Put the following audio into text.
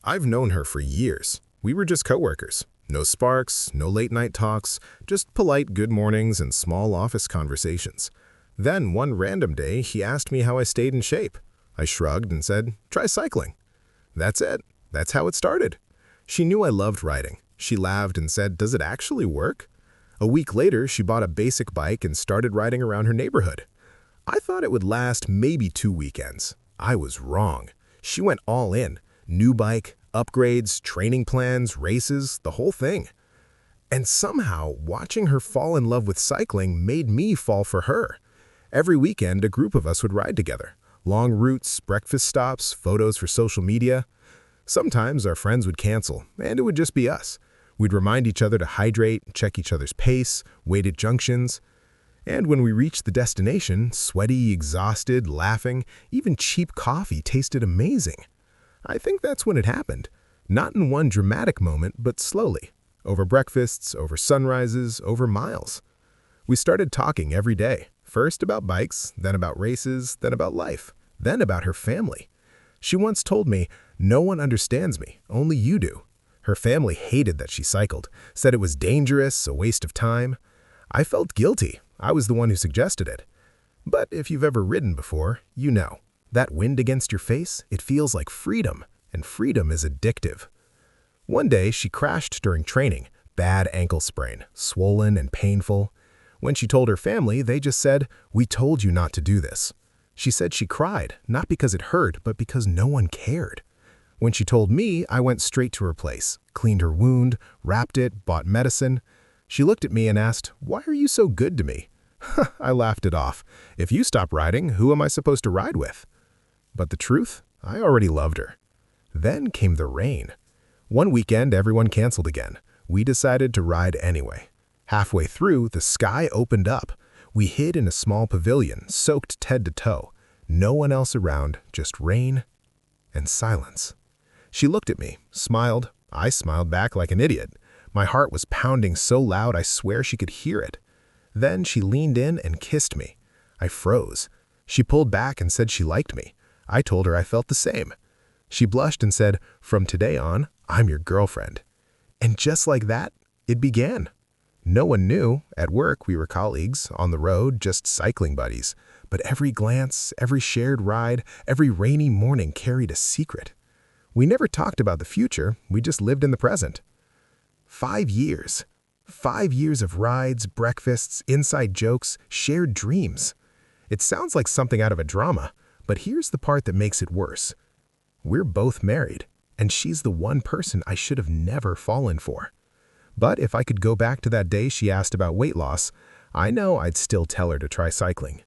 I've known her for years. We were just coworkers. No sparks, no late-night talks, just polite good mornings and small office conversations. Then, one random day, he asked me how I stayed in shape. I shrugged and said, "Try cycling." That's it. That's how it started. She knew I loved riding. She laughed and said, "Does it actually work?" A week later, she bought a basic bike and started riding around her neighborhood. I thought it would last maybe 2 weekends. I was wrong. She went all in. New bike, upgrades, training plans, races, the whole thing. And somehow, watching her fall in love with cycling made me fall for her. Every weekend, a group of us would ride together. Long routes, breakfast stops, photos for social media. Sometimes our friends would cancel, and it would just be us. We'd remind each other to hydrate, check each other's pace, wait at junctions. And when we reached the destination, sweaty, exhausted, laughing, even cheap coffee tasted amazing. I think that's when it happened. Not in one dramatic moment, but slowly. Over breakfasts, over sunrises, over miles. We started talking every day. First about bikes, then about races, then about life, then about her family. She once told me, "No one understands me, only you do." Her family hated that she cycled, said it was dangerous, a waste of time. I felt guilty. I was the one who suggested it. But if you've ever ridden before, you know. That wind against your face, it feels like freedom, and freedom is addictive. One day, she crashed during training, bad ankle sprain, swollen and painful. When she told her family, they just said, "We told you not to do this." She said she cried, not because it hurt, but because no one cared. When she told me, I went straight to her place, cleaned her wound, wrapped it, bought medicine. She looked at me and asked, "Why are you so good to me?" I laughed it off. If you stop riding, who am I supposed to ride with? But the truth, I already loved her. Then came the rain. One weekend, everyone canceled again. We decided to ride anyway. Halfway through, the sky opened up. We hid in a small pavilion, soaked head to toe. No one else around, just rain and silence. She looked at me, smiled. I smiled back like an idiot. My heart was pounding so loud I swear she could hear it. Then she leaned in and kissed me. I froze. She pulled back and said she liked me. I told her I felt the same. She blushed and said, "From today on, I'm your girlfriend." And just like that, it began. No one knew. At work, we were colleagues. On the road, just cycling buddies. But every glance, every shared ride, every rainy morning carried a secret. We never talked about the future. We just lived in the present. 5 years. 5 years of rides, breakfasts, inside jokes, shared dreams. It sounds like something out of a drama, but here's the part that makes it worse. We're both married, and she's the one person I should have never fallen for. But if I could go back to that day she asked about weight loss, I know I'd still tell her to try cycling.